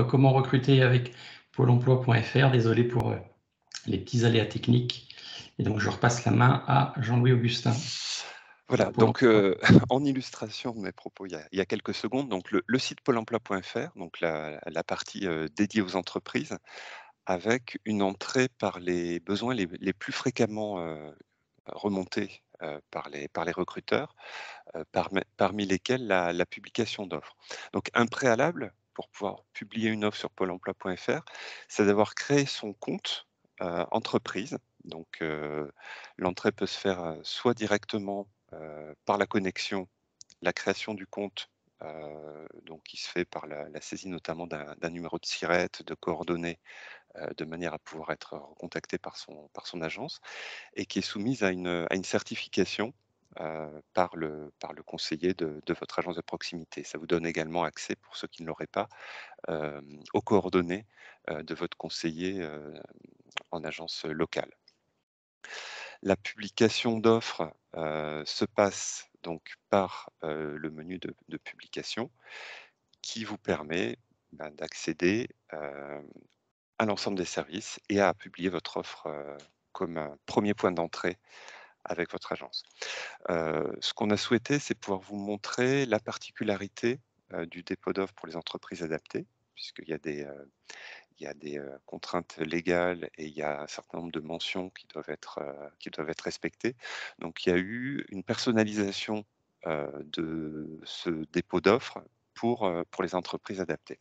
Comment recruter avec Pôle emploi.fr. Désolé pour les petits aléas techniques. Et donc, je repasse la main à Jean-Louis Augustin. Voilà, donc en illustration de mes propos il y a quelques secondes, donc le site Pôle emploi.fr, donc la partie dédiée aux entreprises, avec une entrée par les besoins les plus fréquemment remontés par les recruteurs, parmi lesquels la publication d'offres. Donc un préalable pour pouvoir publier une offre sur Pôle emploi.fr, c'est d'avoir créé son compte entreprise. Donc l'entrée peut se faire soit directement par la connexion, la création du compte, donc qui se fait par la saisie notamment d'un numéro de SIRET, de coordonnées, de manière à pouvoir être recontacté par son agence, et qui est soumise à une certification par le conseiller de votre agence de proximité. Ça vous donne également accès, pour ceux qui ne l'auraient pas, aux coordonnées de votre conseiller en agence locale. La publication d'offres se passe donc par le menu de publication, qui vous permet d'accéder à l'ensemble des services et à publier votre offre comme un premier point d'entrée avec votre agence. Ce qu'on a souhaité, c'est pouvoir vous montrer la particularité du dépôt d'offres pour les entreprises adaptées, puisqu'il y a des contraintes légales et il y a un certain nombre de mentions qui doivent être respectées. Donc il y a eu une personnalisation de ce dépôt d'offres pour les entreprises adaptées.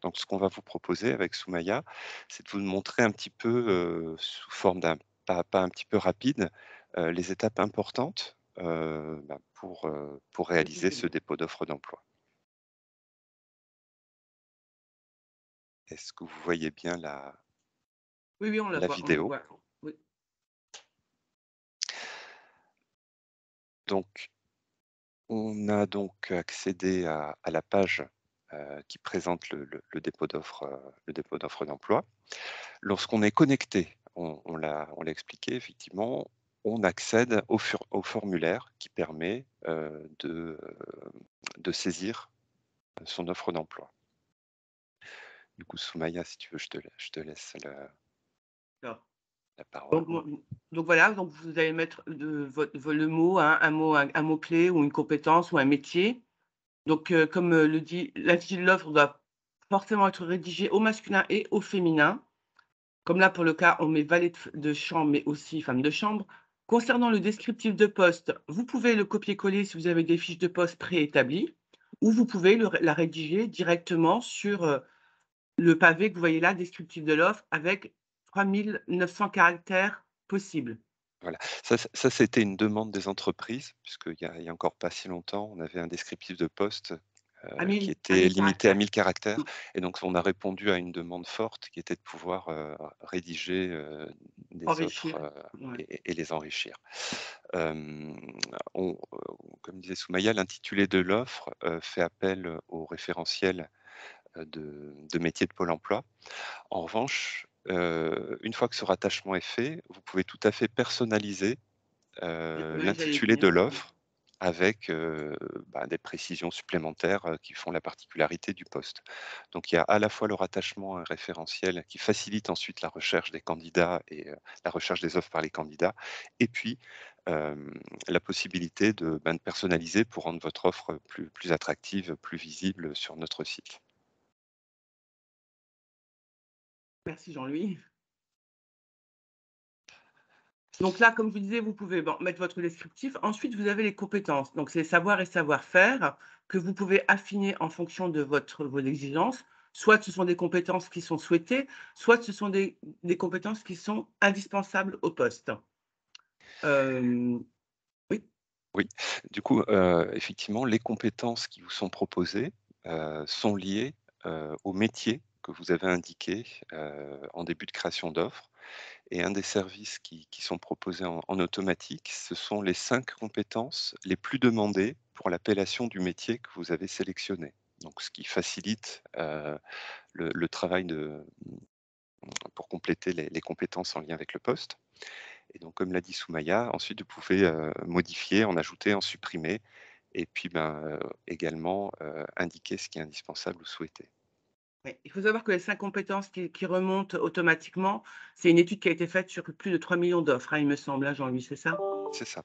Donc ce qu'on va vous proposer avec Soumaya, c'est de vous montrer un petit peu, sous forme d'un pas un petit peu rapide, les étapes importantes pour réaliser ce dépôt d'offres d'emploi. Est-ce que vous voyez bien Oui, oui, on la la voit, on le vidéo? voit. Oui. Donc, on a donc accédé à la page qui présente le dépôt d'offres d'emploi. Lorsqu'on est connecté, on l'a expliqué effectivement, on accède au formulaire qui permet de saisir son offre d'emploi. Du coup, Soumaya, si tu veux, je te laisse Alors, la parole. donc voilà, donc vous allez mettre le mot, hein, un mot-clé ou une compétence ou un métier. Donc, comme le dit l'intitulé de l'offre doit forcément être rédigé au masculin et au féminin. Comme là, pour le cas, on met valet de chambre, mais aussi femme de chambre. Concernant le descriptif de poste, vous pouvez le copier-coller si vous avez des fiches de poste préétablies, ou vous pouvez la rédiger directement sur le pavé que vous voyez là, descriptif de l'offre, avec 3900 caractères possibles. Voilà. Ça, c'était une demande des entreprises, puisqu'il y a encore pas si longtemps, on avait un descriptif de poste qui À était 1000 limité à caractères. 1000 caractères. Mmh. Et donc, on a répondu à une demande forte qui était de pouvoir rédiger des offres Enrichir. Ouais. et les enrichir. Euh, comme disait Soumaya, l'intitulé de l'offre fait appel au référentiel de métiers de Pôle emploi. En revanche, une fois que ce rattachement est fait, vous pouvez tout à fait personnaliser Oui, j'allais l'intitulé de venir. l'offre avec des précisions supplémentaires qui font la particularité du poste. Donc il y a à la fois le rattachement à un référentiel qui facilite ensuite la recherche des candidats et la recherche des offres par les candidats, et puis la possibilité de personnaliser pour rendre votre offre plus attractive, plus visible sur notre site. Merci Jean-Louis. Donc là, comme je vous disais, vous pouvez, bon, mettre votre descriptif. Ensuite, vous avez les compétences. Donc, c'est savoir et savoir-faire que vous pouvez affiner en fonction de vos exigences. Soit ce sont des compétences qui sont souhaitées, soit ce sont des compétences qui sont indispensables au poste. Oui, Oui, du coup, effectivement, les compétences qui vous sont proposées, sont liées, au métier que vous avez indiqué, en début de création d'offres, et un des services qui sont proposés en automatique, ce sont les 5 compétences les plus demandées pour l'appellation du métier que vous avez sélectionné. Donc ce qui facilite, le travail pour compléter les compétences en lien avec le poste. Et donc, comme l'a dit Soumaya, ensuite vous pouvez modifier, en ajouter, en supprimer, et puis également indiquer ce qui est indispensable ou souhaité. Ouais. Il faut savoir que les 5 compétences qui remontent automatiquement, c'est une étude qui a été faite sur plus de 3 millions d'offres, hein, il me semble, hein, Jean-Louis, c'est ça? C'est ça.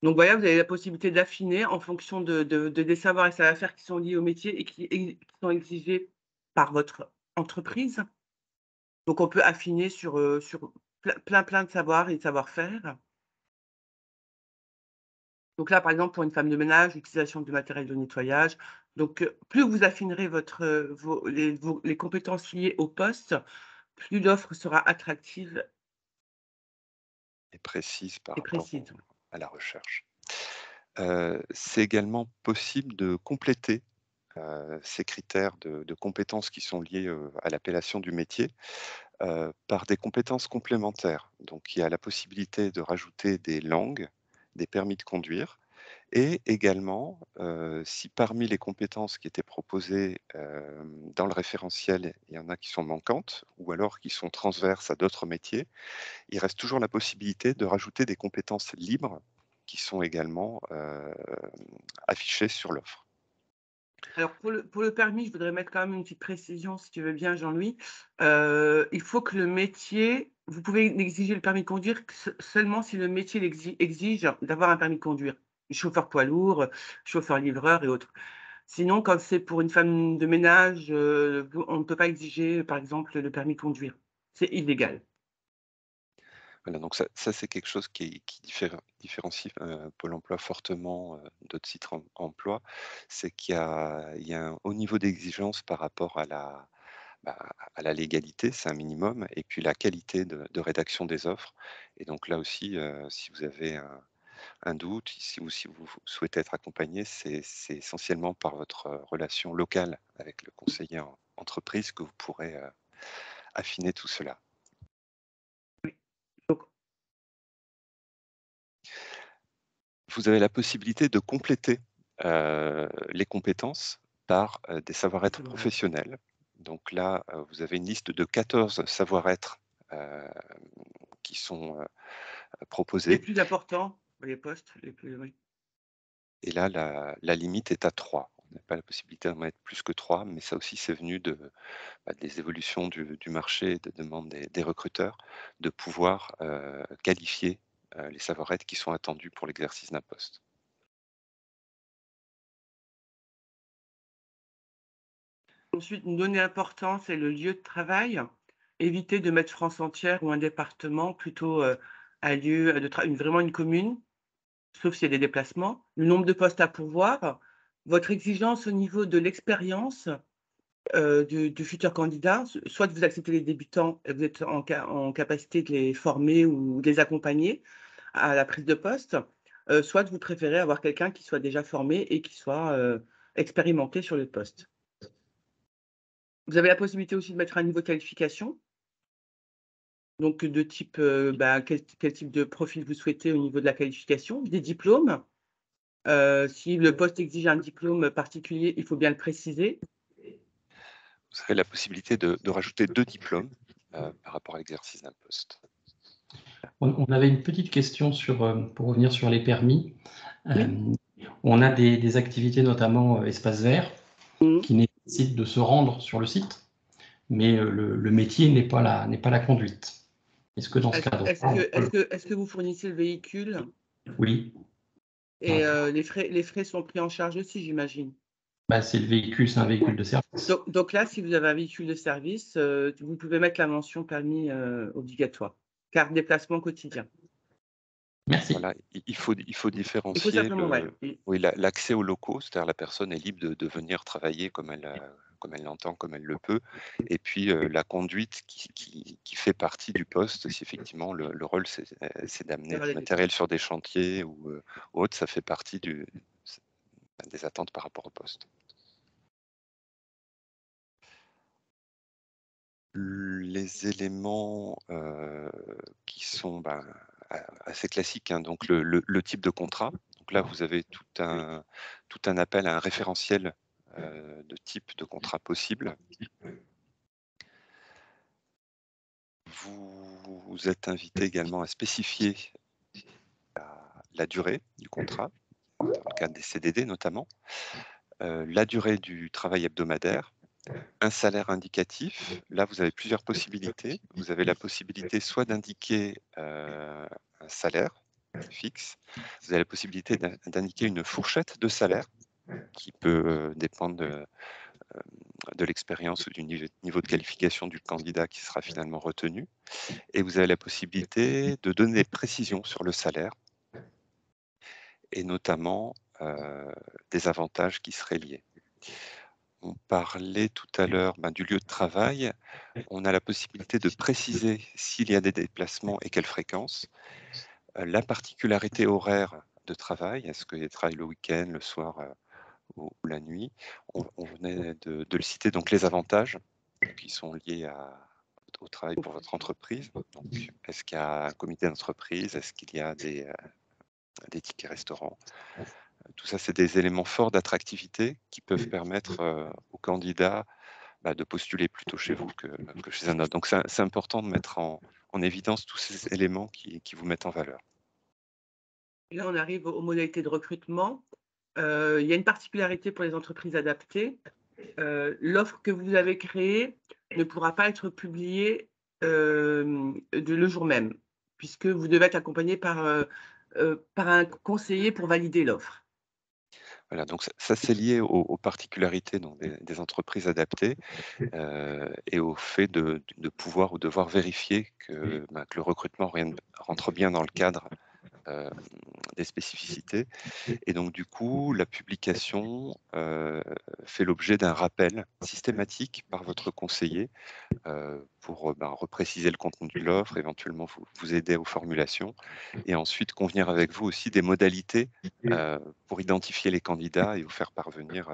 Donc voilà, vous avez la possibilité d'affiner en fonction de des savoirs et savoir-faire qui sont liés au métier et qui sont exigés par votre entreprise. Donc on peut affiner sur plein de savoirs et de savoir-faire. Donc là, par exemple, pour une femme de ménage, l'utilisation du matériel de nettoyage. Donc, plus vous affinerez votre, les compétences liées au poste, plus l'offre sera attractive Et précise par et rapport précise. à la recherche. C'est également possible de compléter ces critères de compétences qui sont liés à l'appellation du métier par des compétences complémentaires. Donc, il y a la possibilité de rajouter des langues, des permis de conduire, et également, si parmi les compétences qui étaient proposées dans le référentiel, il y en a qui sont manquantes ou alors qui sont transverses à d'autres métiers, il reste toujours la possibilité de rajouter des compétences libres qui sont également affichées sur l'offre. Alors pour le permis, je voudrais mettre quand même une petite précision, si tu veux bien, Jean-Louis. Il faut que le métier vous pouvez exiger le permis de conduire que seulement si le métier exige d'avoir un permis de conduire. Chauffeur poids lourd, chauffeur livreur et autres. Sinon, quand c'est pour une femme de ménage, on ne peut pas exiger, par exemple, le permis de conduire. C'est illégal. Voilà, donc ça c'est quelque chose qui différencie Pôle emploi fortement d'autres sites emploi, c'est qu'il y a un haut niveau d'exigence par rapport bah, à la légalité, c'est un minimum, et puis la qualité de rédaction des offres. Et donc là aussi, si vous avez un doute, si vous souhaitez être accompagné, c'est essentiellement par votre relation locale avec le conseiller en entreprise que vous pourrez affiner tout cela. Donc Vous avez la possibilité de compléter les compétences par des savoir-être c'est vrai. professionnels. Donc là, vous avez une liste de 14 savoir-être euh, qui sont Les proposés. plus importants, les postes les plus oui. Et là, la limite est à 3. On n'a pas la possibilité d'en mettre plus que 3, mais ça aussi, c'est venu des évolutions du marché et des demandes des recruteurs de pouvoir qualifier les savoir-être qui sont attendus pour l'exercice d'un poste. Ensuite, une donnée importante, c'est le lieu de travail. Évitez de mettre France entière ou un département, plutôt, un lieu de travail, vraiment une commune, sauf s'il y a des déplacements. Le nombre de postes à pourvoir, votre exigence au niveau de l'expérience, du futur candidat, soit vous acceptez les débutants et vous êtes en capacité de les former ou de les accompagner à la prise de poste, soit vous préférez avoir quelqu'un qui soit déjà formé et qui soit, expérimenté sur le poste. Vous avez la possibilité aussi de mettre un niveau de qualification, donc de type, quel type de profil vous souhaitez au niveau de la qualification, des diplômes. Si le poste exige un diplôme particulier, il faut bien le préciser. Vous avez la possibilité de rajouter 2 diplômes par rapport à l'exercice d'un poste. On avait une petite question pour revenir sur les permis. Oui. On a des activités, notamment espace vert, Mmh. qui nécessitent de se rendre sur le site, mais le métier n'est pas la conduite. Est-ce que dans ce Est-ce cadre-là, est-ce que est-ce que est-ce que vous fournissez le véhicule oui, et ouais. les frais sont pris en charge aussi, j'imagine? Bah, c'est un véhicule de service. Donc là, si vous avez un véhicule de service, vous pouvez mettre la mention permis, obligatoire. Carte déplacement quotidien. Merci. Voilà, il faut Il faut différencier simplement ouais, oui, l'accès aux locaux, c'est-à-dire la personne est libre de venir travailler comme elle l'entend, comme elle le peut, et puis la conduite qui fait partie du poste, si effectivement le rôle c'est d'amener d'avoir du les matériel sur des chantiers ou autre, ça fait partie des attentes par rapport au poste. Les éléments qui sont assez classiques, hein, donc le type de contrat. Donc là, vous avez tout un appel à un référentiel de type de contrat possible. Vous êtes invité également à spécifier la durée du contrat, dans le cadre des CDD notamment. la durée du travail hebdomadaire, un salaire indicatif. Là, vous avez plusieurs possibilités. Vous avez la possibilité soit d'indiquer un salaire fixe, vous avez la possibilité d'indiquer une fourchette de salaire qui peut dépendre de l'expérience ou du niveau de qualification du candidat qui sera finalement retenu. Et vous avez la possibilité de donner des précisions sur le salaire et notamment des avantages qui seraient liés. On parlait tout à l'heure du lieu de travail. On a la possibilité de préciser s'il y a des déplacements et quelle fréquence. La particularité horaire de travail, est-ce qu'il y a travail le week-end, le soir ou la nuit. On venait de le citer, donc les avantages qui sont liés au travail pour votre entreprise. Donc, est-ce qu'il y a un comité d'entreprise? Est-ce qu'il y a des tickets restaurants? Tout ça, c'est des éléments forts d'attractivité qui peuvent permettre aux candidats de postuler plutôt chez vous que chez un autre. Donc, c'est important de mettre en évidence tous ces éléments qui vous mettent en valeur. Là, on arrive aux modalités de recrutement. Il y a une particularité pour les entreprises adaptées. L'offre que vous avez créée ne pourra pas être publiée le jour même, puisque vous devez être accompagné par un conseiller pour valider l'offre. Voilà, donc ça c'est lié aux particularités donc, des entreprises adaptées et au fait de pouvoir ou devoir vérifier que le recrutement rentre bien dans le cadre des spécificités. Et donc du coup, la publication fait l'objet d'un rappel systématique par votre conseiller pour repréciser le contenu de l'offre, éventuellement vous aider aux formulations et ensuite convenir avec vous aussi des modalités pour identifier les candidats et vous faire parvenir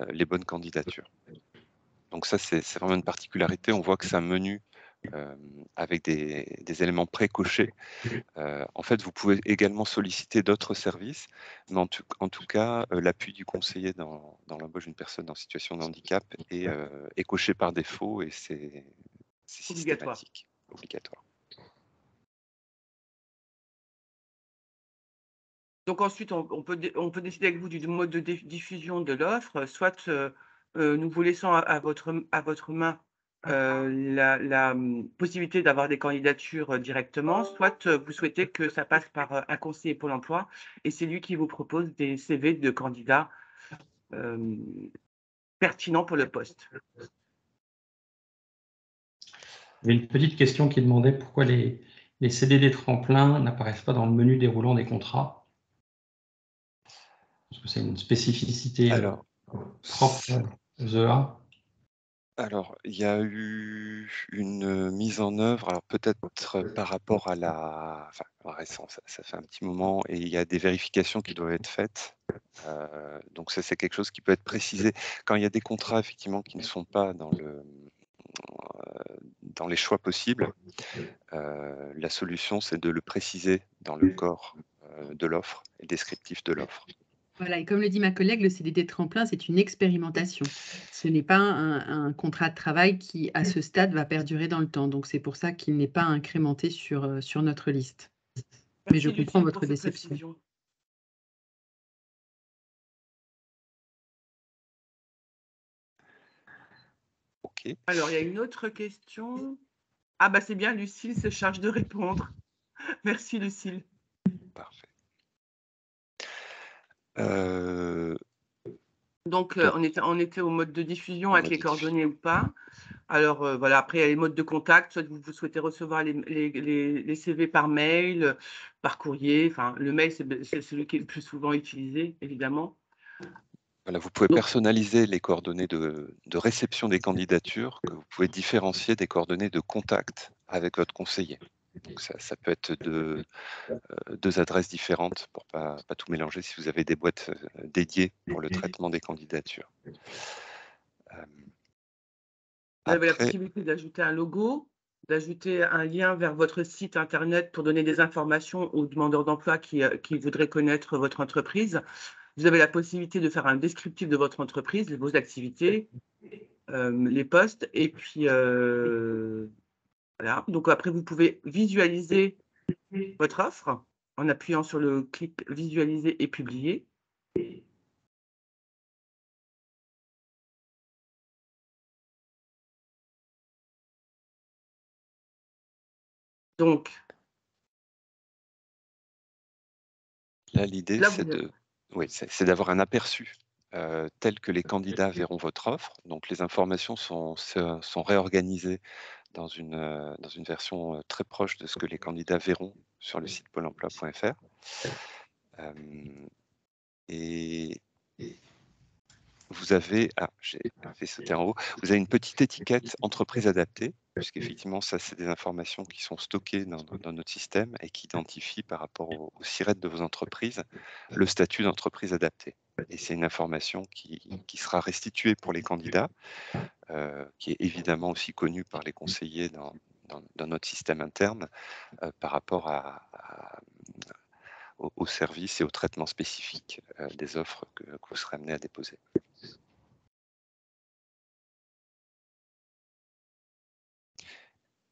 les bonnes candidatures. Donc ça, c'est vraiment une particularité. On voit que c'est un menu avec des éléments pré-cochés. En fait, vous pouvez également solliciter d'autres services, mais en tout cas, l'appui du conseiller dans l'embauche d'une personne en situation de handicap est coché par défaut et c'est Obligatoire. systématique, obligatoire. Donc ensuite, on peut décider avec vous du mode de diffusion de l'offre, soit nous vous laissons à votre main la possibilité d'avoir des candidatures directement, soit vous souhaitez que ça passe par un conseiller Pôle emploi et c'est lui qui vous propose des CV de candidats pertinents pour le poste. Il y avait une petite question qui demandait pourquoi les CDD tremplin n'apparaissent pas dans le menu déroulant des contrats. Parce que c'est une spécificité propre aux EA. Alors, il y a eu une mise en œuvre, alors peut-être par rapport à récent, ça fait un petit moment, et il y a des vérifications qui doivent être faites. Donc ça, c'est quelque chose qui peut être précisé. Quand il y a des contrats, effectivement, qui ne sont pas dans les choix possibles, la solution, c'est de le préciser dans le corps de l'offre et le descriptif de l'offre. Voilà, et comme le dit ma collègue, le CDD tremplin, c'est une expérimentation. Ce n'est pas un contrat de travail qui, à ce stade, va perdurer dans le temps. Donc, c'est pour ça qu'il n'est pas incrémenté sur notre liste. Mais je comprends votre déception. Ok. Alors, il y a une autre question. Ah bah c'est bien, Lucille se charge de répondre. Merci, Lucille. Parfait. Donc, on était au mode de diffusion avec les coordonnées ou pas. Alors, voilà, après, il y a les modes de contact. Soit vous souhaitez recevoir les CV par mail, par courrier. Enfin, le mail, c'est celui qui est le plus souvent utilisé, évidemment. Voilà, vous pouvez personnaliser les coordonnées de réception des candidatures, que vous pouvez différencier des coordonnées de contact avec votre conseiller. Donc ça peut être deux adresses différentes pour pas tout mélanger si vous avez des boîtes dédiées pour le traitement des candidatures. Vous avez la possibilité d'ajouter un logo, d'ajouter un lien vers votre site internet pour donner des informations aux demandeurs d'emploi qui voudraient connaître votre entreprise. Vous avez la possibilité de faire un descriptif de votre entreprise, vos activités, les postes, et puis voilà. Donc après, vous pouvez visualiser votre offre en appuyant sur le clic « Visualiser et publier ». Donc Là, l'idée, là, c'est vous avez c'est d'avoir un aperçu tel que les candidats verront votre offre. Donc, les informations sont réorganisées dans une version très proche de ce que les candidats verront sur le site pôle emploi.fr. Et vous avez, j'ai fait sauter en haut, vous avez une petite étiquette entreprise adaptée, puisqu'effectivement, ça, c'est des informations qui sont stockées dans notre système et qui identifient par rapport au SIRET de vos entreprises le statut d'entreprise adaptée. Et c'est une information qui sera restituée pour les candidats, qui est évidemment aussi connue par les conseillers dans notre système interne par rapport aux services et aux traitements spécifiques des offres que vous serez amené à déposer.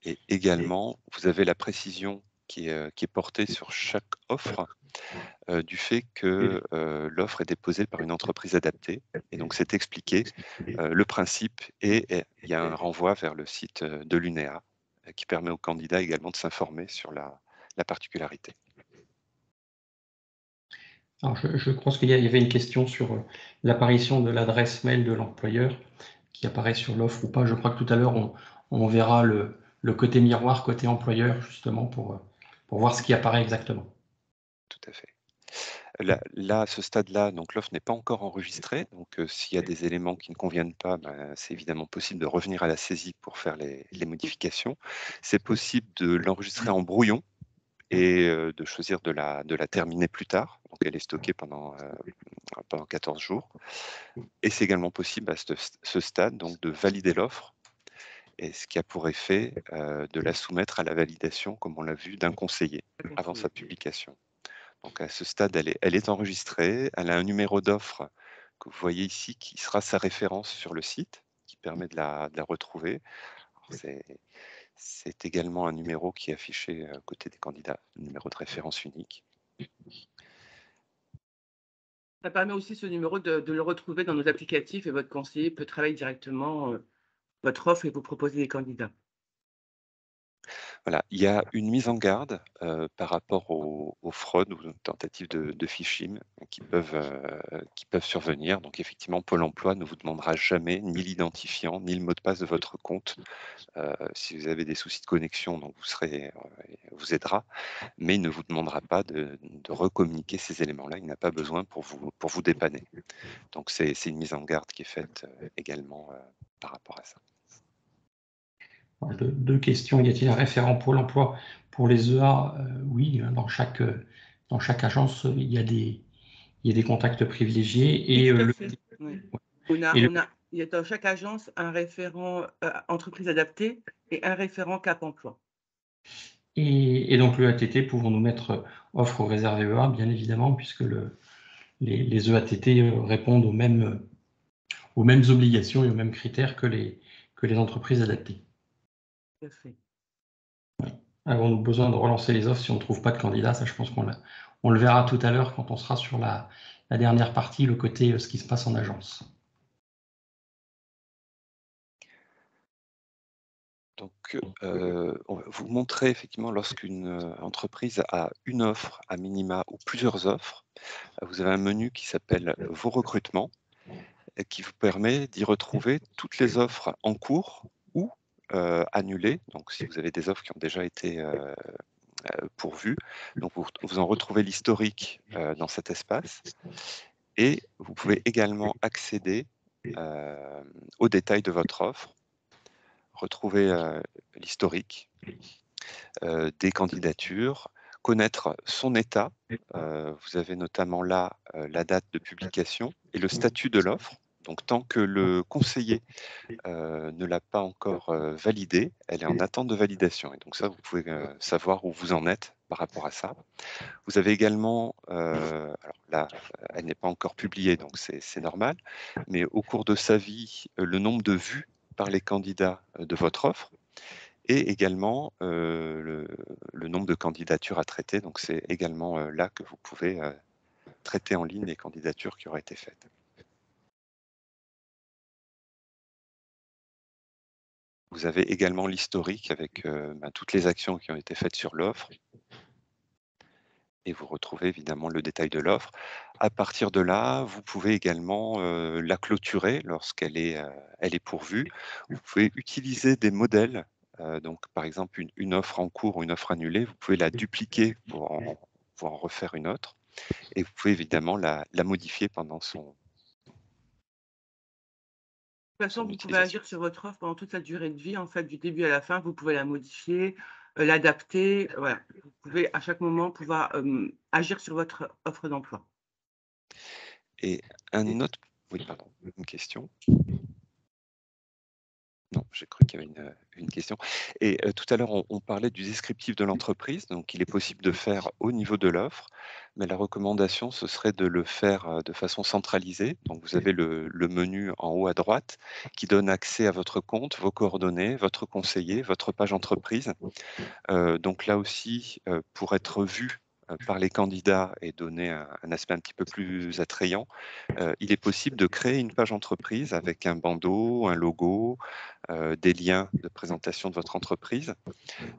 Et également, vous avez la précision qui est portée sur chaque offre du fait que l'offre est déposée par une entreprise adaptée. Et donc, c'est expliqué le principe et il y a un renvoi vers le site de l'UNEA qui permet aux candidats également de s'informer sur la particularité. Alors, je pense qu'il y avait une question sur l'apparition de l'adresse mail de l'employeur qui apparaît sur l'offre ou pas. Je crois que tout à l'heure, on verra le côté miroir, côté employeur, justement, pour voir ce qui apparaît exactement. Tout à fait. Là, à ce stade-là, donc l'offre n'est pas encore enregistrée. Donc, s'il y a des éléments qui ne conviennent pas, c'est évidemment possible de revenir à la saisie pour faire les modifications. C'est possible de l'enregistrer en brouillon et de choisir de la terminer plus tard. Donc, elle est stockée pendant 14 jours. Et c'est également possible à ce stade donc, de valider l'offre, et ce qui a pour effet de la soumettre à la validation, comme on l'a vu, d'un conseiller avant sa publication. Donc à ce stade, elle est enregistrée, elle a un numéro d'offre que vous voyez ici qui sera sa référence sur le site, qui permet de la retrouver. C'est également un numéro qui est affiché à côté des candidats, un numéro de référence unique. Ça permet aussi ce numéro de le retrouver dans nos applicatifs et votre conseiller peut travailler directement votre offre et vous proposer des candidats. Voilà, il y a une mise en garde par rapport aux fraudes ou aux tentatives de phishing qui peuvent survenir. Donc effectivement, Pôle emploi ne vous demandera jamais ni l'identifiant ni le mot de passe de votre compte. Si vous avez des soucis de connexion, donc vous aidera, mais il ne vous demandera pas de recommuniquer ces éléments-là. Il n'a pas besoin pour vous dépanner. Donc c'est une mise en garde qui est faite également par rapport à ça. Alors, deux questions. Y a-t-il un référent Pôle emploi pour les EA? Oui, dans chaque agence, il y a des contacts privilégiés. Et, Oui, tout à fait. Oui. Il y a dans chaque agence un référent entreprise adaptée et un référent Cap emploi. Et donc le EATT, pouvons-nous mettre offre réservée EA, bien évidemment, puisque les EATT répondent aux mêmes obligations et aux mêmes critères que les entreprises adaptées. Tout à fait. Avons-nous besoin de relancer les offres si on ne trouve pas de candidat? Ça, je pense qu'on le verra tout à l'heure quand on sera sur la dernière partie, le côté ce qui se passe en agence. Donc, on va vous montrer effectivement lorsqu'une entreprise a une offre à minima ou plusieurs offres, vous avez un menu qui s'appelle « Vos recrutements » et qui vous permet d'y retrouver toutes les offres en cours ou annulées. Donc, si vous avez des offres qui ont déjà été pourvues, donc vous en retrouvez l'historique dans cet espace. Et vous pouvez également accéder aux détails de votre offre, retrouver l'historique des candidatures, connaître son état. Vous avez notamment là la date de publication et le statut de l'offre. Donc tant que le conseiller ne l'a pas encore validée, elle est en attente de validation. Et donc ça, vous pouvez savoir où vous en êtes par rapport à ça. Vous avez également, alors là, elle n'est pas encore publiée, donc c'est normal, mais au cours de sa vie, le nombre de vues par les candidats de votre offre et également le nombre de candidatures à traiter. Donc c'est également là que vous pouvez traiter en ligne les candidatures qui auraient été faites. Vous avez également l'historique avec toutes les actions qui ont été faites sur l'offre. Et vous retrouvez évidemment le détail de l'offre. À partir de là, vous pouvez également la clôturer lorsqu'elle est, elle est pourvue. Vous pouvez utiliser des modèles. Donc, par exemple, une offre en cours ou une offre annulée, vous pouvez la dupliquer pour en refaire une autre. Et vous pouvez évidemment la modifier pendant son, De toute façon, son vous pouvez utilisation. agir sur votre offre pendant toute sa durée de vie, en fait, du début à la fin. Vous pouvez la modifier, l'adapter. Voilà. Vous pouvez à chaque moment pouvoir agir sur votre offre d'emploi. Et un autre... Oui, pardon, une question. Non, j'ai cru qu'il y avait une question. Et tout à l'heure, on parlait du descriptif de l'entreprise. Donc, il est possible de faire au niveau de l'offre, mais la recommandation, ce serait de le faire de façon centralisée. Donc, vous avez le menu en haut à droite qui donne accès à votre compte, vos coordonnées, votre conseiller, votre page entreprise. Donc là aussi, pour être vu par les candidats et donner un aspect un petit peu plus attrayant, il est possible de créer une page entreprise avec un bandeau, un logo, des liens de présentation de votre entreprise,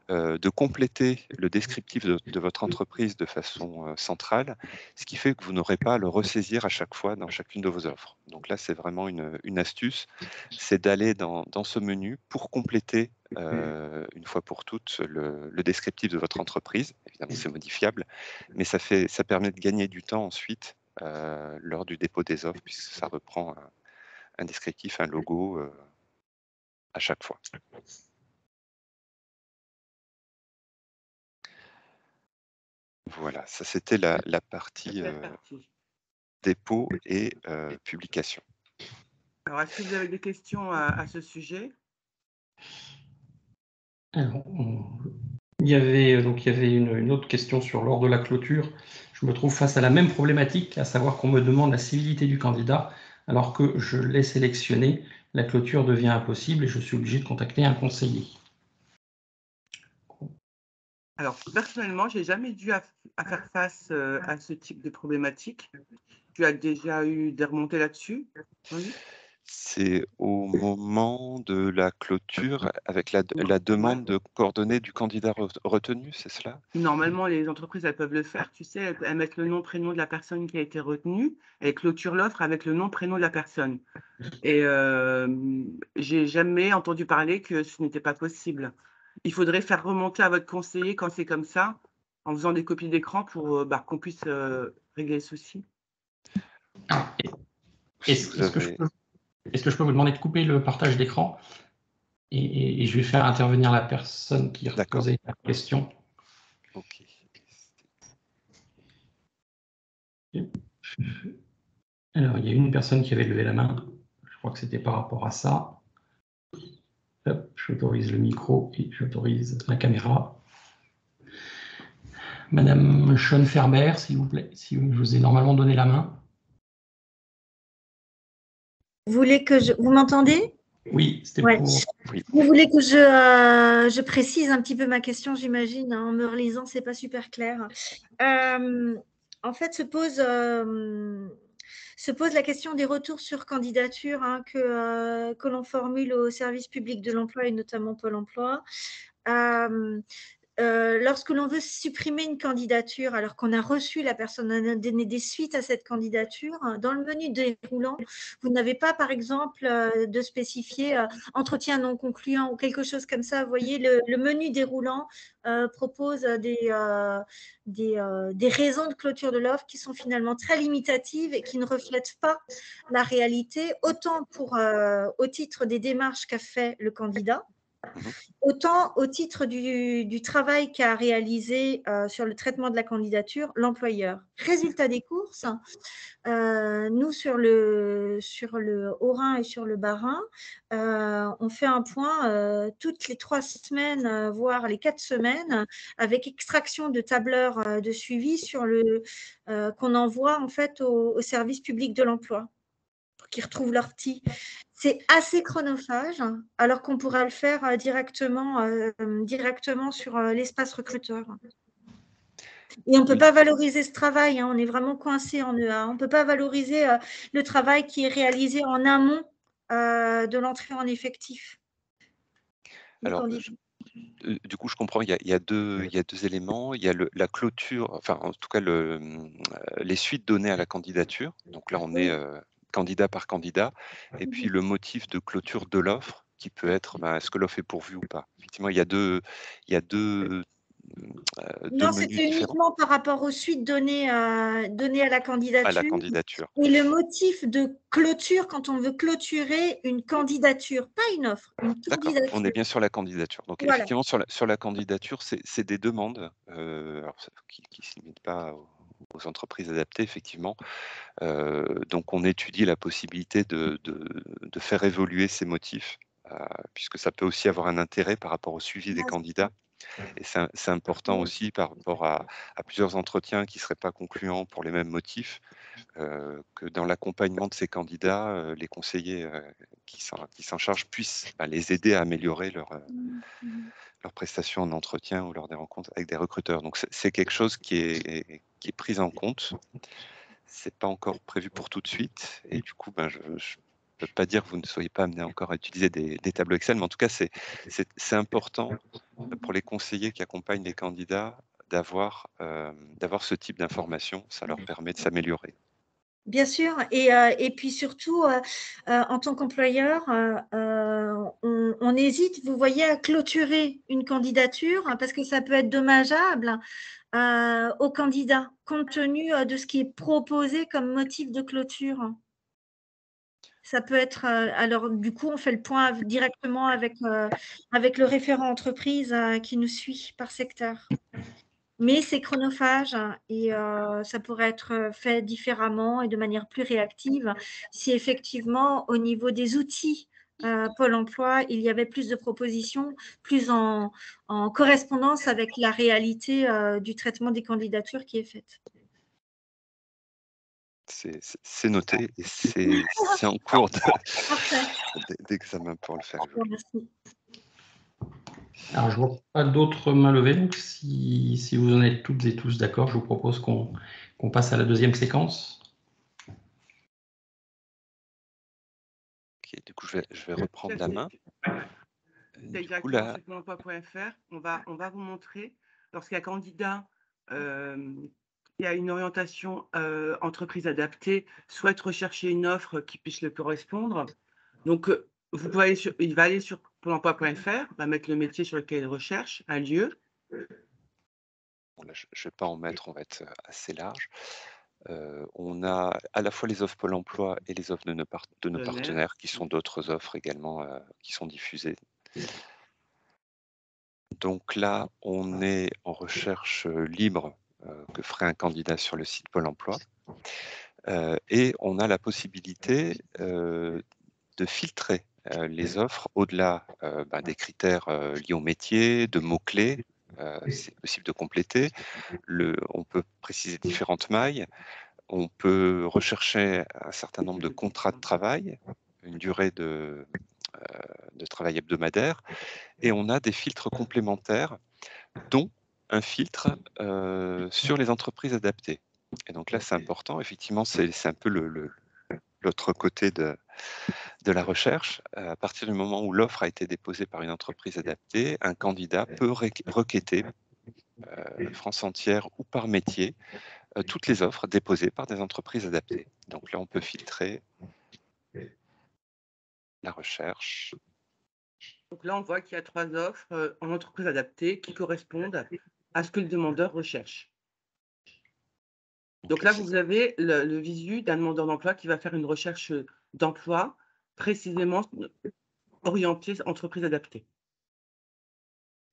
de compléter le descriptif de votre entreprise de façon centrale, ce qui fait que vous n'aurez pas à le ressaisir à chaque fois dans chacune de vos offres. Donc là, c'est vraiment une astuce, c'est d'aller dans ce menu pour compléter une fois pour toutes le descriptif de votre entreprise. Évidemment, c'est modifiable, mais ça permet de gagner du temps ensuite lors du dépôt des offres, puisque ça reprend un descriptif, un logo à chaque fois. Voilà, ça c'était la partie dépôt et publication. Alors, est-ce que vous avez des questions à ce sujet? Alors, il y avait une autre question sur lors de la clôture. Je me trouve face à la même problématique, à savoir qu'on me demande la civilité du candidat, alors que je l'ai sélectionné, la clôture devient impossible et je suis obligé de contacter un conseiller. Alors, personnellement, je n'ai jamais dû à faire face à ce type de problématique. Tu as déjà eu des remontées là-dessus? Oui. C'est au moment de la clôture avec la demande de coordonnées du candidat retenu, c'est cela? Normalement, les entreprises, elles peuvent le faire, tu sais, elles mettent le nom, prénom de la personne qui a été retenue, elles clôturent l'offre avec le nom, prénom de la personne. Et j'ai jamais entendu parler que ce n'était pas possible. Il faudrait faire remonter à votre conseiller quand c'est comme ça, en faisant des copies d'écran pour qu'on puisse régler le souci. Est-ce que je peux vous demander de couper le partage d'écran et je vais faire intervenir la personne qui a posé la question. Ok. Alors, il y a une personne qui avait levé la main. Je crois que c'était par rapport à ça. Hop, j'autorise le micro et j'autorise la caméra. Madame Sean Ferber, s'il vous plaît, si je vous ai normalement donné la main. Vous voulez que vous m'entendez? Oui, c'était pour... Oui. Vous voulez que je précise un petit peu ma question, j'imagine, hein, en me relisant, c'est pas super clair. En fait, se pose la question des retours sur candidature hein, que l'on formule au service public de l'emploi et notamment Pôle emploi. Lorsque l'on veut supprimer une candidature, alors qu'on a reçu la personne, a donné des suites à cette candidature, dans le menu déroulant, vous n'avez pas, par exemple, de spécifier entretien non concluant ou quelque chose comme ça. Vous voyez, le menu déroulant propose des raisons de clôture de l'offre qui sont finalement très limitatives et qui ne reflètent pas la réalité, autant au titre des démarches qu'a fait le candidat, autant au titre du travail qu'a réalisé sur le traitement de la candidature l'employeur. Résultat des courses, nous sur le Haut-Rhin et sur le Bas-Rhin, on fait un point toutes les 3 semaines, voire les 4 semaines, avec extraction de tableurs de suivi sur qu'on envoie en fait au service public de l'emploi pour qu'ils retrouvent leur petit. C'est assez chronophage, alors qu'on pourra le faire directement sur l'espace recruteur. Et on ne peut pas valoriser ce travail, hein, on est vraiment coincé en EA. On ne peut pas valoriser le travail qui est réalisé en amont de l'entrée en effectif. les Alors, candidats. du coup, je comprends, il y a deux éléments. Il y a la clôture, enfin, en tout cas, les suites données à la candidature. Donc là, on est candidat par candidat. Et puis, le motif de clôture de l'offre, qui peut être, est-ce que l'offre est pourvue ou pas. Effectivement, il y a deux Non, menus c'était différents uniquement par rapport aux suites données à la à la candidature candidature. et le motif de clôture quand on veut clôturer une candidature, pas une offre, une D'accord, candidature. on est bien sur la candidature. Donc, Voilà. effectivement, sur la candidature, c'est des demandes alors, qui ne se limitent pas aux entreprises adaptées, effectivement. Donc, on étudie la possibilité de faire évoluer ces motifs, puisque ça peut aussi avoir un intérêt par rapport au suivi des candidats. Et c'est important aussi par rapport à plusieurs entretiens qui ne seraient pas concluants pour les mêmes motifs, que dans l'accompagnement de ces candidats, les conseillers qui s'en chargent puissent les aider à améliorer leurs prestations en entretien ou lors des rencontres avec des recruteurs. Donc c'est quelque chose qui est pris en compte. C'est pas encore prévu pour tout de suite. Et du coup, je ne peux pas dire que vous ne soyez pas amené encore à utiliser des tableaux Excel, mais en tout cas, c'est important pour les conseillers qui accompagnent les candidats d'avoir ce type d'information. Ça leur permet de s'améliorer. Bien sûr, et puis surtout, en tant qu'employeur, on hésite, vous voyez, à clôturer une candidature parce que ça peut être dommageable au candidat, compte tenu de ce qui est proposé comme motif de clôture. Ça peut être, alors du coup, on fait le point directement avec le référent entreprise qui nous suit par secteur. Mais c'est chronophage et ça pourrait être fait différemment et de manière plus réactive si effectivement, au niveau des outils Pôle emploi, il y avait plus de propositions, plus en correspondance avec la réalité du traitement des candidatures qui est faite. C'est noté et c'est en cours Parfait. d'examen pour le faire. Merci. Alors, je vois pas d'autres mains levées, donc si vous en êtes toutes et tous d'accord, je vous propose qu'on passe à la deuxième séquence. Du coup, je vais reprendre la main. C'est directement sur Pôle-emploi.fr. On va vous montrer lorsqu'un candidat qui a une orientation entreprise adaptée souhaite rechercher une offre qui puisse le correspondre. Donc, il va aller sur Pôle-emploi.fr, va mettre le métier sur lequel il recherche, un lieu. Bon, là, je ne vais pas en mettre, on va être assez large. On a à la fois les offres Pôle emploi et les offres de nos partenaires, qui sont d'autres offres également qui sont diffusées. Donc là, on est en recherche libre que ferait un candidat sur le site Pôle emploi. Et on a la possibilité de filtrer les offres au-delà des critères liés au métier, de mots-clés. C'est possible de compléter. On peut préciser différentes mailles. On peut rechercher un certain nombre de contrats de travail, une durée de travail hebdomadaire, et on a des filtres complémentaires, dont un filtre sur les entreprises adaptées. Et donc là, c'est important. Effectivement, c'est un peu l'autre côté de la recherche. À partir du moment où l'offre a été déposée par une entreprise adaptée, un candidat peut requêter France entière ou par métier toutes les offres déposées par des entreprises adaptées. Donc là, on peut filtrer la recherche. Donc là, on voit qu'il y a 3 offres en entreprise adaptée qui correspondent à ce que le demandeur recherche. Donc là, vous avez le visu d'un demandeur d'emploi qui va faire une recherche d'emploi précisément orientée entreprise adaptée.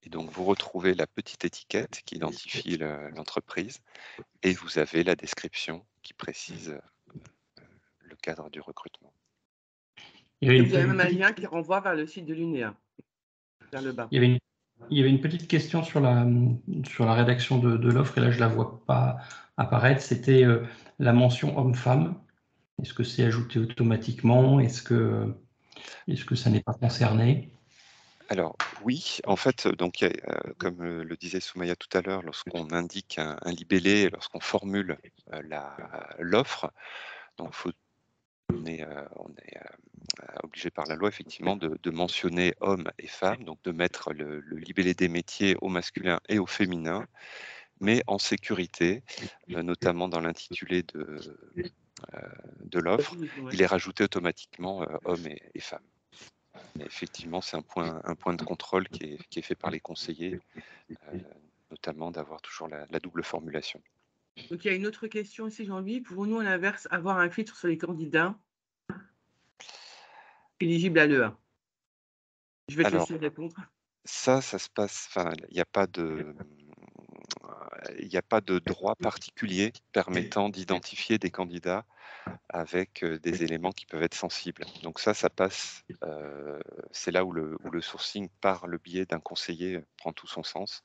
Et donc, vous retrouvez la petite étiquette qui identifie l'entreprise et vous avez la description qui précise le cadre du recrutement. Et vous avez même un lien qui renvoie vers le site de l'UNEA, vers le bas. Il y avait une petite question sur la rédaction de l'offre, et là, je ne la vois pas apparaître. C'était la mention homme-femme. Est-ce que c'est ajouté automatiquement? Est-ce que ça n'est pas concerné? Alors oui, en fait, donc, comme le disait Soumaya tout à l'heure, lorsqu'on indique un libellé, lorsqu'on formule l'offre, donc on est obligé obligé par la loi, effectivement, de mentionner hommes et femmes, donc de mettre le libellé des métiers au masculin et au féminin, mais en sécurité, notamment dans l'intitulé de l'offre, il est rajouté automatiquement hommes et femmes. Mais effectivement, c'est un point de contrôle qui est fait par les conseillers, notamment d'avoir toujours la double formulation. Donc, il y a une autre question aussi, Jean-Louis. Pouvons-nous, à l'inverse, avoir un filtre sur les candidats éligibles à l'EA? Je vais te Alors, laisser répondre. ça se passe, enfin, il n'y a pas de droit particulier permettant d'identifier des candidats avec des éléments qui peuvent être sensibles. Donc ça passe, c'est là où le sourcing par le biais d'un conseiller prend tout son sens.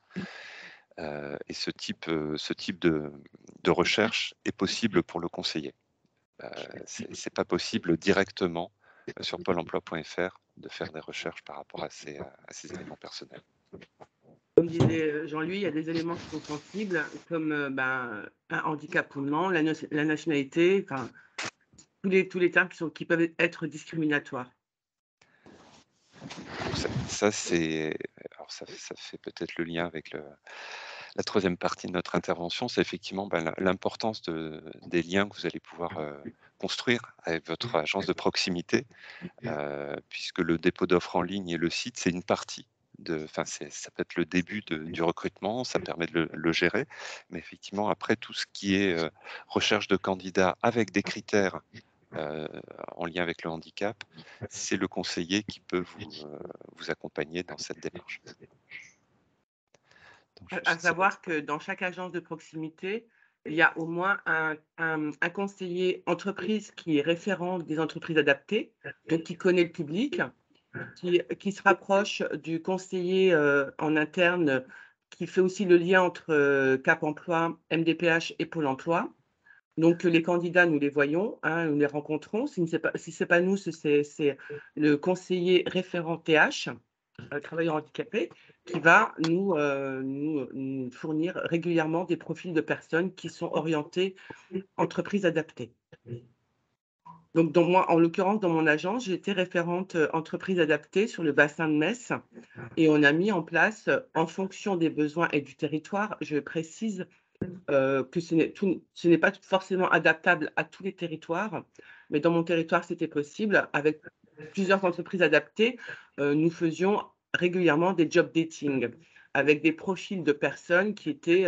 Et ce type de recherche est possible pour le conseiller. C'est pas possible directement sur Pôle emploi.fr de faire des recherches par rapport à ces éléments personnels. Comme disait Jean-Louis, il y a des éléments qui sont sensibles, comme un handicap ou non, la nationalité, enfin, tous les termes qui peuvent être discriminatoires. Ça fait peut-être le lien avec la troisième partie de notre intervention, c'est effectivement l'importance des liens que vous allez pouvoir construire avec votre agence de proximité, puisque le dépôt d'offres en ligne et le site, c'est une partie. Ça peut être le début du recrutement, ça permet de le gérer, mais effectivement, après, tout ce qui est recherche de candidats avec des critères en lien avec le handicap, c'est le conseiller qui peut vous accompagner dans cette démarche. À savoir que dans chaque agence de proximité, il y a au moins un conseiller entreprise qui est référent des entreprises adaptées, donc qui connaît le public, qui se rapproche du conseiller en interne, qui fait aussi le lien entre Cap Emploi, MDPH et Pôle emploi. Donc les candidats, nous les voyons, nous les rencontrons. Si ce n'est pas nous, c'est le conseiller référent TH, travailleur handicapé, qui va nous fournir régulièrement des profils de personnes qui sont orientées entreprises adaptées. Donc moi, en l'occurrence, dans mon agence, j'étais référente entreprise adaptée sur le bassin de Metz, et on a mis en place, en fonction des besoins et du territoire, je précise que ce n'est pas forcément adaptable à tous les territoires, mais dans mon territoire, c'était possible. Avec plusieurs entreprises adaptées, nous faisions régulièrement des job dating avec des profils de personnes qui étaient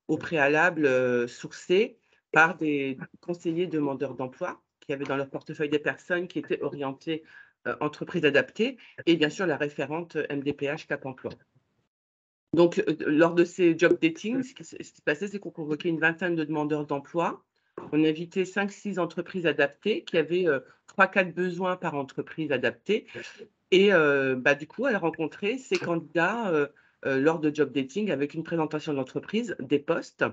au préalable sourcés par des conseillers demandeurs d'emploi qui avaient dans leur portefeuille des personnes qui étaient orientées entreprises adaptées, et bien sûr la référente MDPH Cap Emploi. Donc, lors de ces job dating, ce qui s'est passé, c'est qu'on convoquait une vingtaine de demandeurs d'emploi. On invitait 5-6 entreprises adaptées qui avaient 3-4 besoins par entreprise adaptée. Et du coup, elle rencontrait ces candidats lors de job dating avec une présentation de l'entreprise, des postes.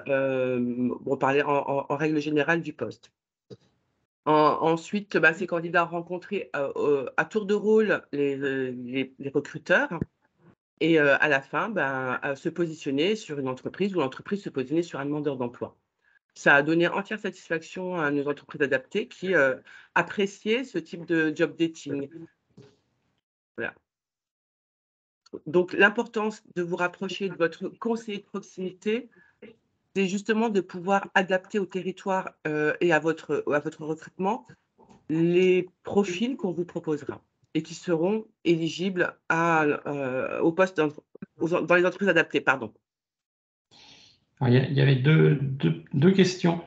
On parlait en règle générale du poste. Ensuite, ces candidats rencontraient à tour de rôle les recruteurs. Et à la fin, à se positionner sur une entreprise, ou l'entreprise se positionnait sur un demandeur d'emploi. Ça a donné entière satisfaction à nos entreprises adaptées qui appréciaient ce type de job dating. Voilà. Donc l'importance de vous rapprocher de votre conseiller de proximité, c'est justement de pouvoir adapter au territoire et à votre recrutement les profils qu'on vous proposera et qui seront éligibles au poste dans les entreprises adaptées, pardon. Alors, il y avait deux questions.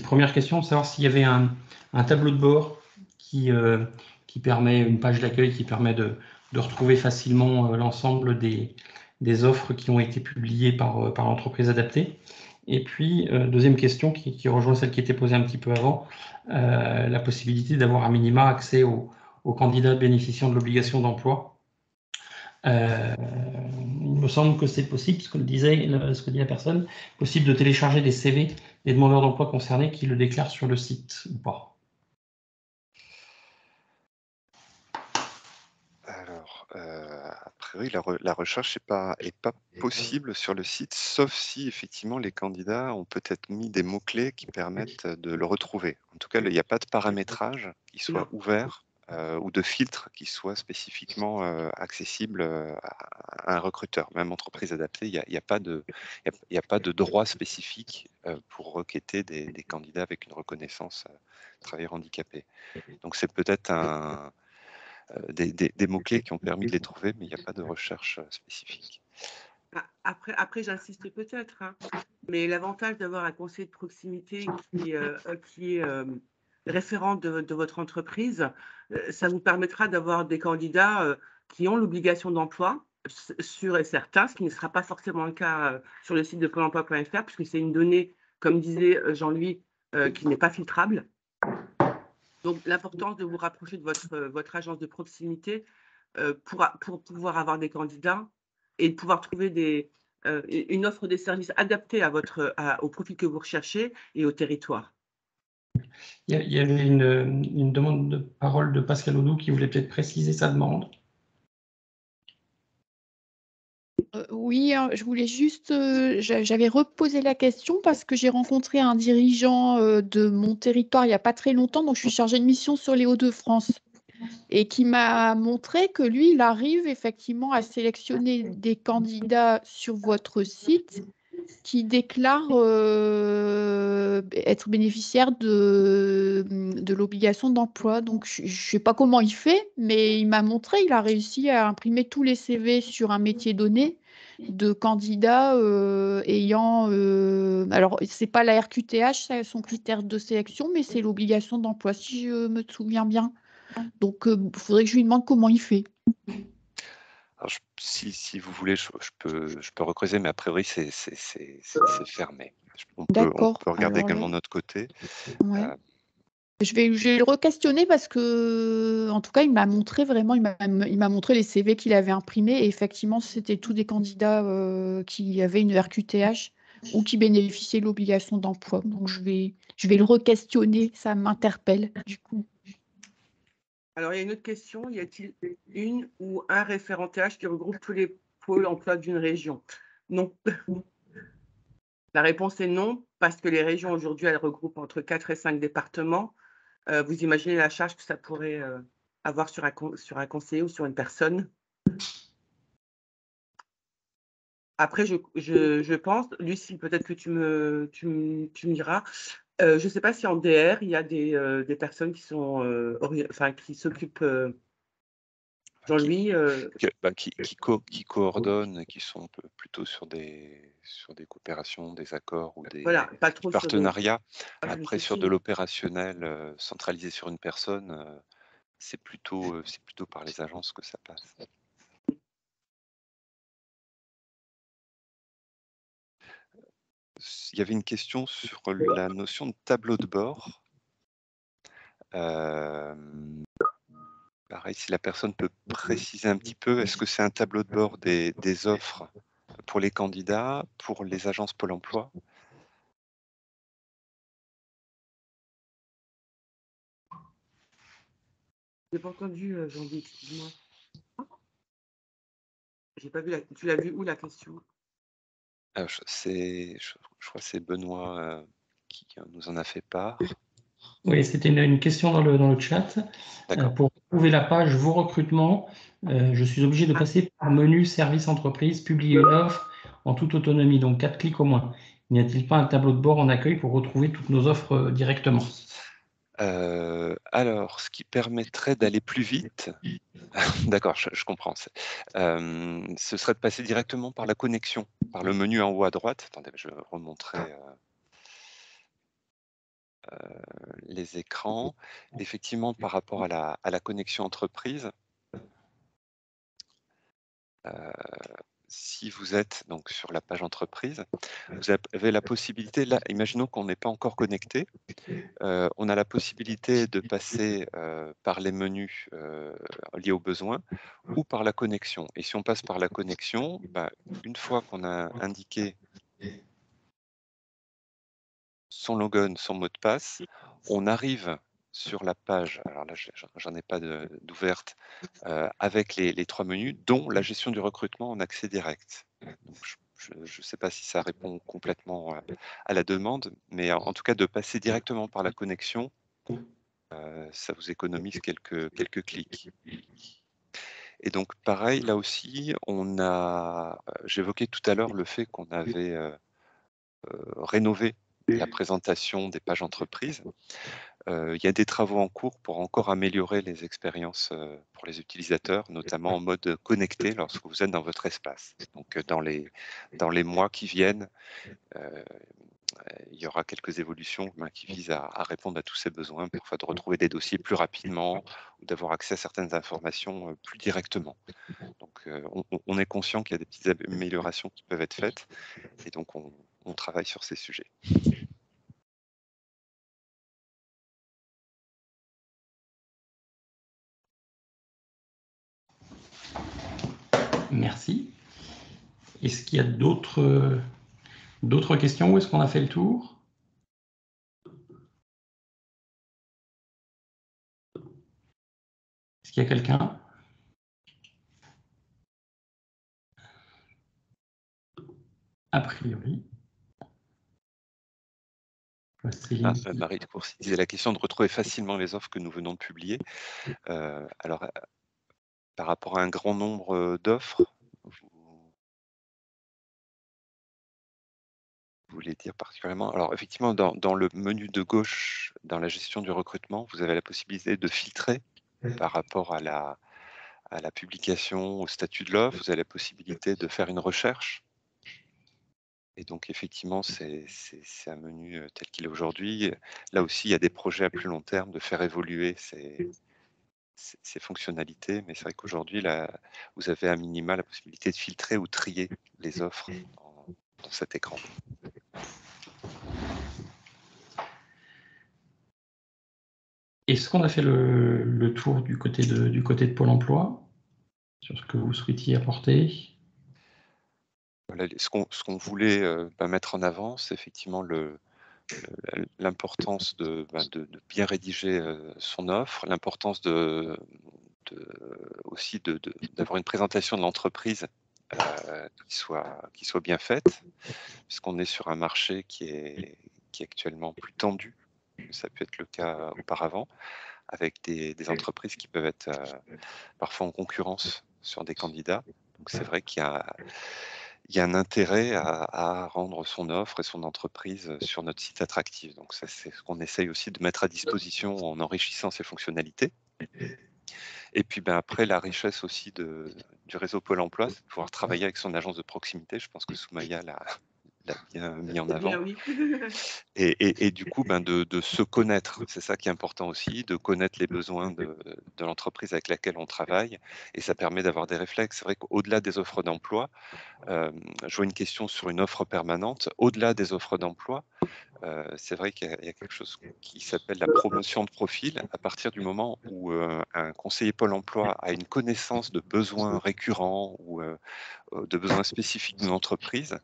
Première question, savoir s'il y avait un tableau de bord qui permet, une page d'accueil qui permet de retrouver facilement l'ensemble des offres qui ont été publiées par l'entreprise adaptée. Et puis, deuxième question qui rejoint celle qui était posée un petit peu avant, la possibilité d'avoir un minima accès aux candidats bénéficiant de l'obligation d'emploi. Il me semble que c'est possible, ce que dit la personne, possible de télécharger des CV des demandeurs d'emploi concernés qui le déclarent sur le site ou pas. Alors, a priori, la recherche n'est pas possible sur le site, sauf si effectivement les candidats ont peut-être mis des mots-clés qui permettent de le retrouver. En tout cas, il n'y a pas de paramétrage qui soit ouvert ou de filtres qui soient spécifiquement accessibles à un recruteur. Même entreprise adaptée, il n'y a pas de droit spécifique pour requêter des candidats avec une reconnaissance travailleurs handicapés. Donc c'est peut-être des mots-clés qui ont permis de les trouver, mais il n'y a pas de recherche spécifique. Après j'insiste peut-être, hein, mais l'avantage d'avoir un conseiller de proximité qui est référent de votre entreprise, ça vous permettra d'avoir des candidats qui ont l'obligation d'emploi, sûr et certain, ce qui ne sera pas forcément le cas sur le site de Pôle emploi.fr, puisque c'est une donnée, comme disait Jean-Louis, qui n'est pas filtrable. Donc l'importance de vous rapprocher de votre agence de proximité pour pouvoir avoir des candidats et de pouvoir trouver une offre de services adaptée au profil que vous recherchez et au territoire. Il y avait une demande de parole de Pascal Audou qui voulait peut-être préciser sa demande. Oui, je voulais juste, j'avais reposé la question parce que j'ai rencontré un dirigeant de mon territoire il n'y a pas très longtemps, donc je suis chargée de mission sur les Hauts-de-France, et qui m'a montré que lui, il arrive effectivement à sélectionner des candidats sur votre site qui déclarent être bénéficiaires de l'obligation d'emploi. Donc, je ne sais pas comment il fait, mais il m'a montré, il a réussi à imprimer tous les CV sur un métier donné de candidats ayant... alors, ce n'est pas la RQTH, ça, son critère de sélection, mais c'est l'obligation d'emploi, si je me souviens bien. Donc, il faudrait que je lui demande comment il fait. Alors, si vous voulez, je peux recreuser, mais a priori, c'est fermé. On peut regarder Alors également là, de notre côté. ouais. Je vais le re-questionner parce que, en tout cas, il m'a montré vraiment, il m'a montré les CV qu'il avait imprimés et effectivement, c'était tous des candidats qui avaient une RQTH ou qui bénéficiaient de l'obligation d'emploi. Donc, je vais le re-questionner, ça m'interpelle du coup. Alors, il y a une autre question. Y a-t-il une ou un référent TH qui regroupe tous les pôles emploi d'une région? Non. La réponse est non, parce que les régions aujourd'hui, elles regroupent entre 4 et 5 départements. Vous imaginez la charge que ça pourrait avoir sur un conseiller ou sur une personne. Après, je pense, Lucie, peut-être que tu me diras, je ne sais pas si en DR, il y a des personnes qui sont, qui s'occupent, Jean-Louis, qui coordonnent, qui sont plutôt sur des coopérations, des accords ou des voilà, pas trop partenariats. sur Après, sur de l'opérationnel centralisé sur une personne, c'est plutôt par les agences que ça passe. Il y avait une question sur la notion de tableau de bord. Pareil, si la personne peut préciser un petit peu, est-ce que c'est un tableau de bord des offres pour les candidats, pour les agences Pôle emploi? Je n'ai pas entendu, Jean-Louis, excuse-moi. J'ai pas vu tu l'as vu où la question? Je crois que c'est Benoît qui nous en a fait part. Oui, c'était une question dans le chat. Pour trouver la page Vos recrutements, je suis obligé de passer par menu Service entreprise, publier une offre en toute autonomie, donc 4 clics au moins. N'y a-t-il pas un tableau de bord en accueil pour retrouver toutes nos offres directement? Alors, ce qui permettrait d'aller plus vite, d'accord, je comprends. Ce serait de passer directement par la connexion, par le menu en haut à droite. Attendez, je remonterai les écrans. Effectivement, par rapport à la connexion entreprise, si vous êtes donc sur la page entreprise, vous avez la possibilité, là, imaginons qu'on n'est pas encore connecté, on a la possibilité de passer par les menus liés aux besoins ou par la connexion. Et si on passe par la connexion, une fois qu'on a indiqué son login, son mot de passe, on arrive sur la page, alors là j'en ai pas d'ouverte, avec les 3 menus, dont la gestion du recrutement en accès direct. Donc, je ne sais pas si ça répond complètement à la demande, mais en tout cas de passer directement par la connexion ça vous économise quelques clics. Et donc pareil, là aussi, j'évoquais tout à l'heure le fait qu'on avait rénové la présentation des pages entreprises. Il y a des travaux en cours pour encore améliorer les expériences pour les utilisateurs, notamment en mode connecté lorsque vous êtes dans votre espace. Donc dans les mois qui viennent, il y aura quelques évolutions qui visent à répondre à tous ces besoins, parfois de retrouver des dossiers plus rapidement ou d'avoir accès à certaines informations plus directement. Donc on est conscient qu'il y a des petites améliorations qui peuvent être faites et donc on travaille sur ces sujets. Merci. Est-ce qu'il y a d'autres questions ou est-ce qu'on a fait le tour? Est-ce qu'il y a quelqu'un? A priori. Marie de Courcy disait la question de retrouver facilement les offres que nous venons de publier. Alors, par rapport à un grand nombre d'offres, vous voulez dire particulièrement? Alors, effectivement, dans le menu de gauche, dans la gestion du recrutement, vous avez la possibilité de filtrer par rapport à la publication, au statut de l'offre. Vous avez la possibilité de faire une recherche. Et donc, effectivement, c'est un menu tel qu'il est aujourd'hui. Là aussi, il y a des projets à plus long terme de faire évoluer ces fonctionnalités, mais c'est vrai qu'aujourd'hui, vous avez à minima la possibilité de filtrer ou trier les offres dans cet écran. Est-ce qu'on a fait le tour du côté de Pôle emploi sur ce que vous souhaitiez apporter? Voilà, ce qu'on voulait mettre en avant, c'est effectivement l'importance de bien rédiger son offre, l'importance aussi d'avoir une présentation de l'entreprise qui soit bien faite, puisqu'on est sur un marché qui est actuellement plus tendu que ça peut être le cas auparavant, avec des entreprises qui peuvent être parfois en concurrence sur des candidats. Donc c'est vrai qu'il y a un intérêt à rendre son offre et son entreprise sur notre site attractif. Donc ça, c'est ce qu'on essaye aussi de mettre à disposition en enrichissant ces fonctionnalités. Et puis après, la richesse aussi du réseau Pôle emploi, c'est de pouvoir travailler avec son agence de proximité. Je pense que Soumaya l'a bien mis en avant. Bien, oui. Et du coup, de se connaître, c'est ça qui est important aussi, de connaître les besoins de l'entreprise avec laquelle on travaille. Et ça permet d'avoir des réflexes. C'est vrai qu'au-delà des offres d'emploi, je vois une question sur une offre permanente. Au-delà des offres d'emploi, c'est vrai qu'il y a quelque chose qui s'appelle la promotion de profil. À partir du moment où un conseiller Pôle emploi a une connaissance de besoins récurrents ou de besoins spécifiques d'une entreprise,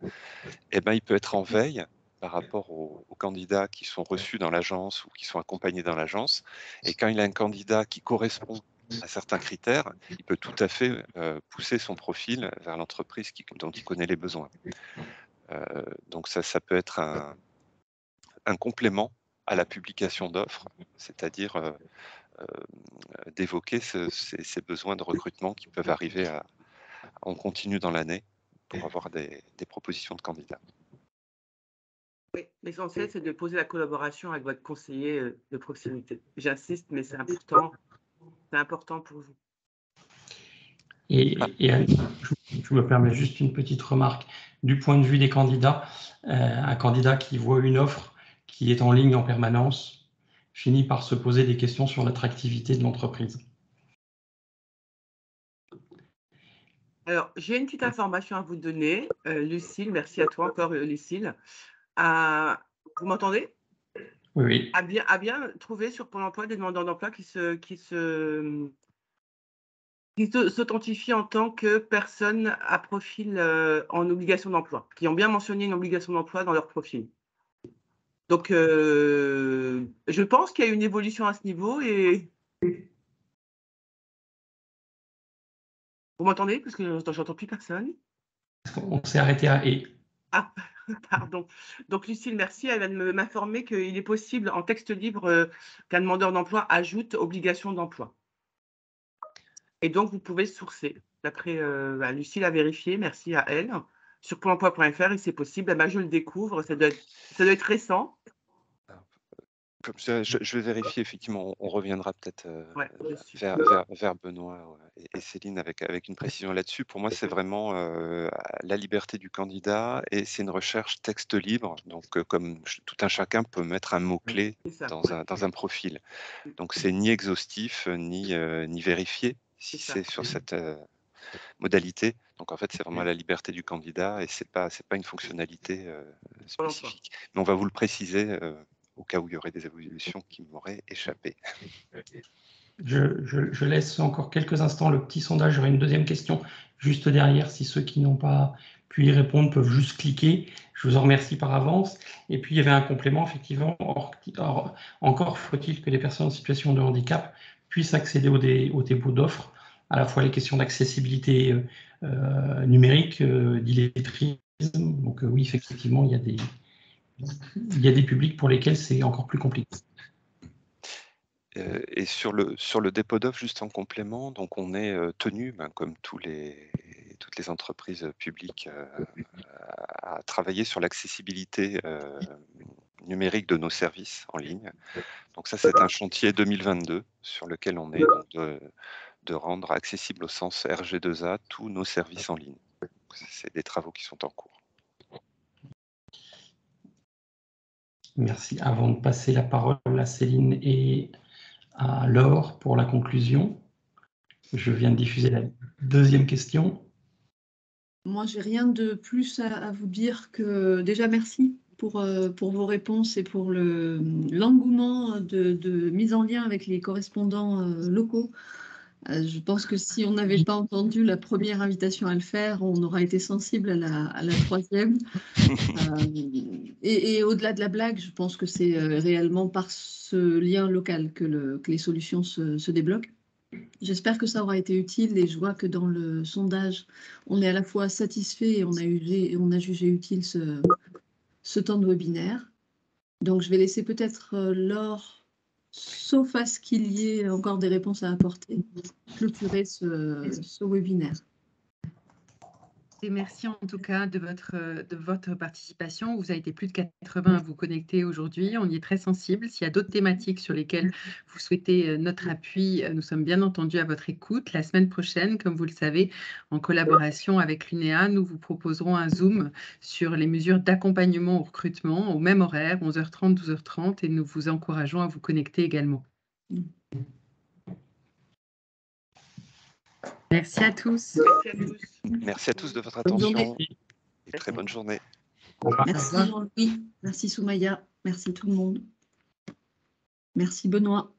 il peut être en veille par rapport aux candidats qui sont reçus dans l'agence ou qui sont accompagnés dans l'agence. Et quand il a un candidat qui correspond à certains critères, il peut tout à fait pousser son profil vers l'entreprise dont il connaît les besoins. Donc ça peut être un complément à la publication d'offres, c'est-à-dire d'évoquer ces besoins de recrutement qui peuvent arriver en continu dans l'année pour avoir des propositions de candidats. Oui, l'essentiel, c'est de poser la collaboration avec votre conseiller de proximité. J'insiste, mais c'est important pour vous. Et je me permets juste une petite remarque. Du point de vue des candidats, un candidat qui voit une offre qui est en ligne en permanence finit par se poser des questions sur l'attractivité de l'entreprise. Alors, j'ai une petite information à vous donner. Lucille, merci à toi encore, Lucille. Vous m'entendez? Oui. A bien trouvé sur Pôle emploi des demandeurs d'emploi qui s'authentifient en tant que personnes à profil en obligation d'emploi, qui ont bien mentionné une obligation d'emploi dans leur profil. Donc, je pense qu'il y a une évolution à ce niveau et... Vous m'entendez? Parce que j'entends plus personne. On s'est arrêté à « et ». Ah, Pardon. Donc Lucille, merci. Elle vient de m'informer qu'il est possible en texte libre qu'un demandeur d'emploi ajoute obligation d'emploi. Et donc, vous pouvez sourcer. D'après Lucille a vérifié, merci à elle, sur Pôle emploi.fr, et c'est possible. Je le découvre, ça doit être récent. Comme ça, je vais vérifier, effectivement, on reviendra peut-être Ouais, dessus. vers Benoît et Céline avec une précision là-dessus. Pour moi, c'est vraiment la liberté du candidat et c'est une recherche texte libre. Donc, comme tout un chacun peut mettre un mot-clé C'est ça, dans un profil. Donc, c'est ni exhaustif, ni vérifié si C'est ça. c'est sur cette modalité. Donc, en fait, c'est vraiment la liberté du candidat et c'est pas une fonctionnalité Pôle emploi. spécifique. Mais on va vous le préciser au cas où il y aurait des évolutions qui m'auraient échappé. Je laisse encore quelques instants le petit sondage. J'aurai une deuxième question juste derrière. Si ceux qui n'ont pas pu y répondre peuvent juste cliquer. Je vous en remercie par avance. Et puis, il y avait un complément, effectivement. Encore faut-il que les personnes en situation de handicap puissent accéder au dépôt d'offres, à la fois les questions d'accessibilité numérique, d'illettrisme. Donc oui, effectivement, il y a des publics pour lesquels c'est encore plus compliqué. Et sur le dépôt d'offres, juste en complément, donc on est tenu, comme toutes les entreprises publiques, à travailler sur l'accessibilité numérique de nos services en ligne. Donc ça, c'est un chantier 2022 sur lequel on est de rendre accessible au sens RG2A tous nos services en ligne. C'est des travaux qui sont en cours. Merci. Avant de passer la parole à Céline et à Laure pour la conclusion, je viens de diffuser la deuxième question. Moi, j'ai rien de plus à vous dire que déjà merci pour vos réponses et pour l'engouement de mise en lien avec les correspondants locaux. Je pense que si on n'avait pas entendu la première invitation à le faire, on aurait été sensible à la troisième. Et au-delà de la blague, je pense que c'est réellement par ce lien local que les solutions se débloquent. J'espère que ça aura été utile et je vois que dans le sondage, on est à la fois satisfait et on a jugé utile ce temps de webinaire. Donc, je vais laisser peut-être Laure, sauf à ce qu'il y ait encore des réponses à apporter, clôturer ce webinaire. Et merci en tout cas de votre participation. Vous avez été plus de 80 à vous connecter aujourd'hui. On y est très sensible. S'il y a d'autres thématiques sur lesquelles vous souhaitez notre appui, nous sommes bien entendu à votre écoute. La semaine prochaine, comme vous le savez, en collaboration avec l'UNEA, nous vous proposerons un Zoom sur les mesures d'accompagnement au recrutement au même horaire, 11h30, 12h30, et nous vous encourageons à vous connecter également. Merci à tous. Merci à tous de votre attention et très bonne journée. Merci Jean-Louis, merci Soumaya, merci tout le monde. Merci Benoît.